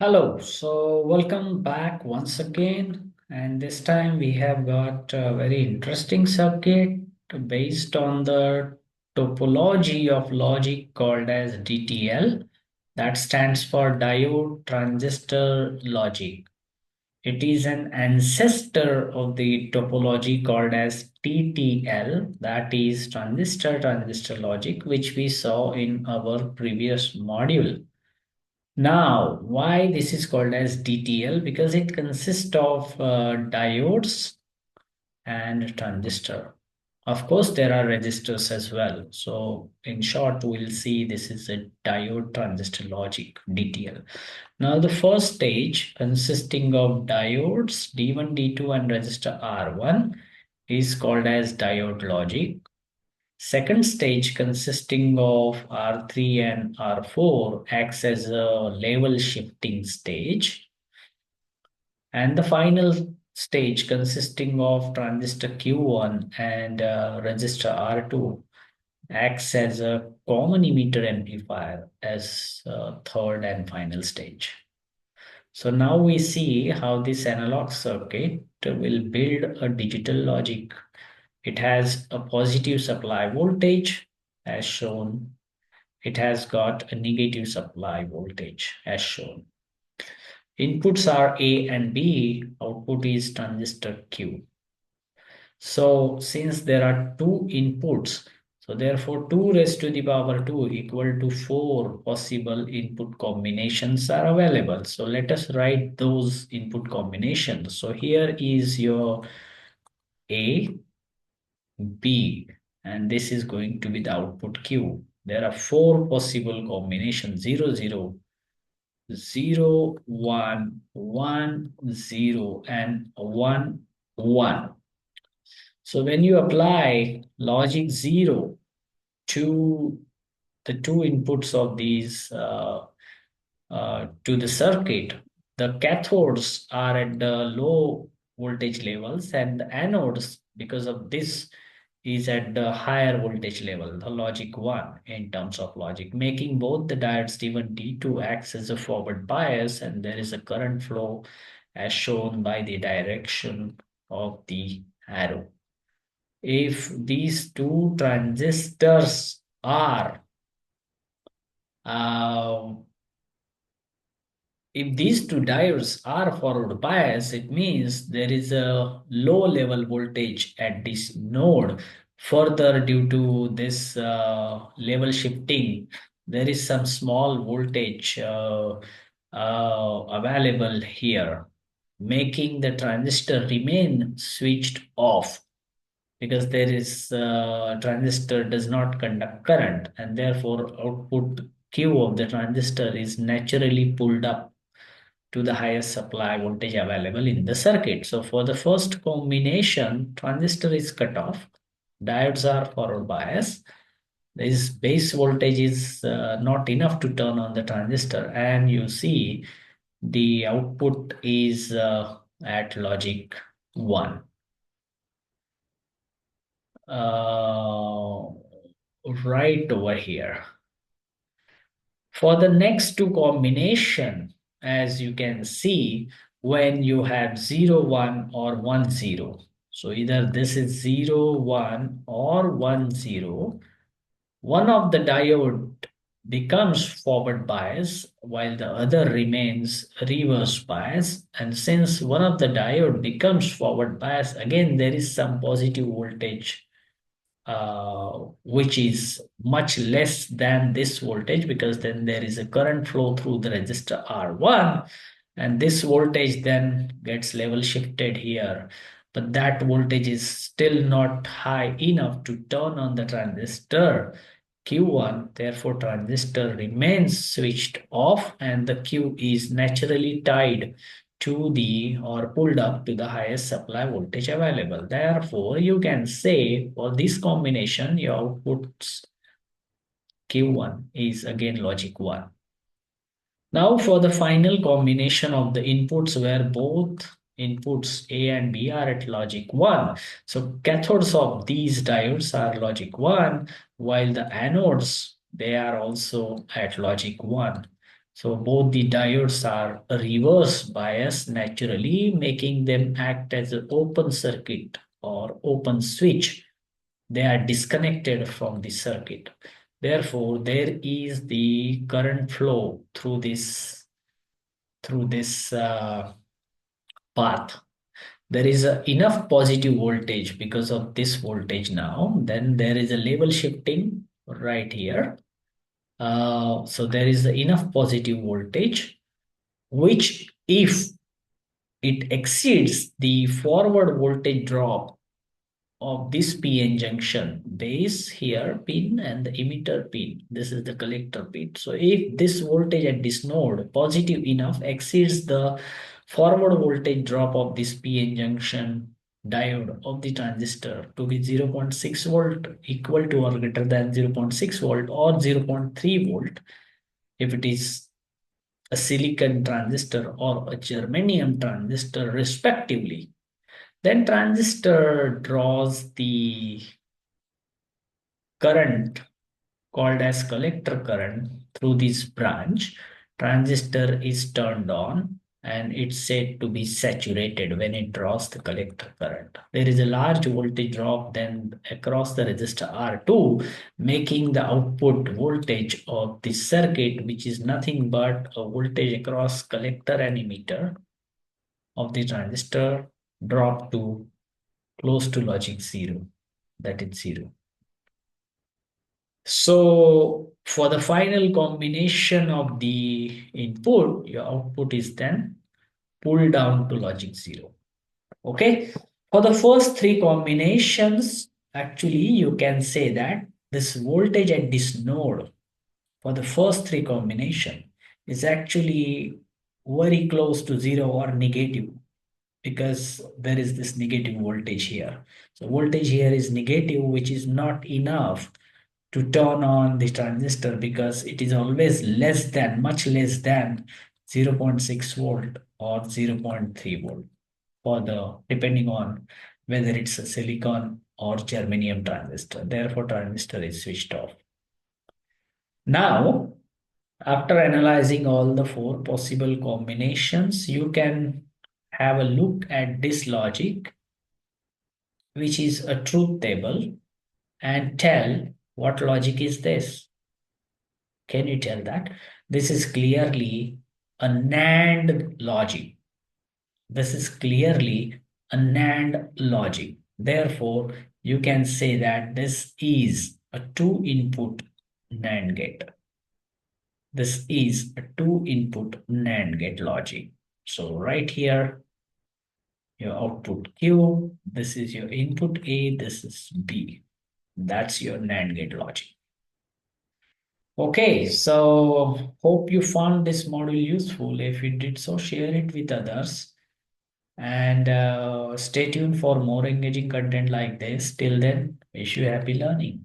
Hello, so welcome back once again, and this time we have got a very interesting circuit based on the topology of logic called as DTL, that stands for Diode Transistor Logic. It is an ancestor of the topology called as TTL, that is Transistor Logic, which we saw in our previous module. Now, why this is called as DTL? Because it consists of diodes and transistor. Of course, there are resistors as well. So in short, we'll see this is a diode transistor logic, DTL. Now, the first stage consisting of diodes D1, D2 and resistor R1 is called as diode logic. Second stage consisting of R3 and R4 acts as a level shifting stage. And the final stage consisting of transistor Q1 and resistor R2 acts as a common emitter amplifier as third and final stage. So now we see how this analog circuit will build a digital logic. It has a positive supply voltage as shown. It has got a negative supply voltage as shown. Inputs are A and B, output is transistor Q. So since there are two inputs, so therefore 2 raised to the power 2 equal to 4 possible input combinations are available. So let us write those input combinations. So here is your A, B, and this is going to be the output Q. There are 4 possible combinations: 0, 0, 0, 1, 1, 0, and 1, 1. So when you apply logic 0 to the two inputs of these to the circuit, the cathodes are at the low voltage levels and the anodes, because of this, is at the higher voltage level, the logic 1 in terms of logic, making both the diodes D1, D2 acts as a forward bias, and there is a current flow as shown by the direction of the arrow. If these two transistors are if these two diodes are forward bias, it means there is a low level voltage at this node. Further, due to this level shifting, there is some small voltage available here, making the transistor remain switched off, because there is transistor does not conduct current, and therefore output Q of the transistor is naturally pulled up to the highest supply voltage available in the circuit. So for the first combination, transistor is cut off, diodes are forward bias. This base voltage is not enough to turn on the transistor, and you see the output is at logic 1. Right over here. For the next two combination, as you can see, when you have 0, 1 or 1, 0. So either this is 0, 1 or 1, 0. One of the diode becomes forward bias while the other remains reverse bias. And since one of the diode becomes forward bias, again, there is some positive voltage which is much less than this voltage, because then there is a current flow through the resistor R1, and this voltage then gets level shifted here. But that voltage is still not high enough to turn on the transistor Q1. Therefore, transistor remains switched off and the Q is naturally tied to the or pulled up to the highest supply voltage available. Therefore, you can say for this combination, your outputs Q1 is again logic 1. Now for the final combination of the inputs where both inputs A and B are at logic 1. So cathodes of these diodes are logic 1, while the anodes, they are also at logic 1. So both the diodes are reverse bias naturally, making them act as an open circuit or open switch. They are disconnected from the circuit. Therefore, there is the current flow through this path. There is enough positive voltage because of this voltage now. Then there is a level shifting right here. So there is enough positive voltage, which if it exceeds the forward voltage drop of this PN junction, base here pin and the emitter pin. This is the collector pin. So if this voltage at this node positive enough exceeds the forward voltage drop of this PN junction diode of the transistor to be 0.6 volt equal to or greater than 0.6 volt or 0.3 volt, if it is a silicon transistor or a germanium transistor respectively, then transistor draws the current called as collector current through this branch. Transistor is turned on and it's said to be saturated when it draws the collector current. There is a large voltage drop then across the resistor R2, making the output voltage of this circuit, which is nothing but a voltage across collector and emitter of the transistor, drop to close to logic zero, that is zero. So for the final combination of the input, your output is then pulled down to logic zero. Okay. For the first three combinations, actually, you can say that this voltage at this node for the first three combination is actually very close to zero or negative, because there is this negative voltage here. So voltage here is negative, which is not enough to turn on the transistor, because it is always less than, much less than 0.6 volt or 0.3 volt for the, depending on whether it's a silicon or germanium transistor. Therefore, transistor is switched off. Now, after analyzing all the four possible combinations, you can have a look at this logic, which is a truth table, and tell what logic is this. Can you tell that? This is clearly a NAND logic. This is clearly a NAND logic. Therefore, you can say that this is a two-input NAND gate. This is a two-input NAND gate logic. So right here, your output Q, this is your input A, this is B. That's your NAND gate logic. Okay, so hope you found this module useful. If you did so, share it with others. And stay tuned for more engaging content like this. Till then, wish you happy learning.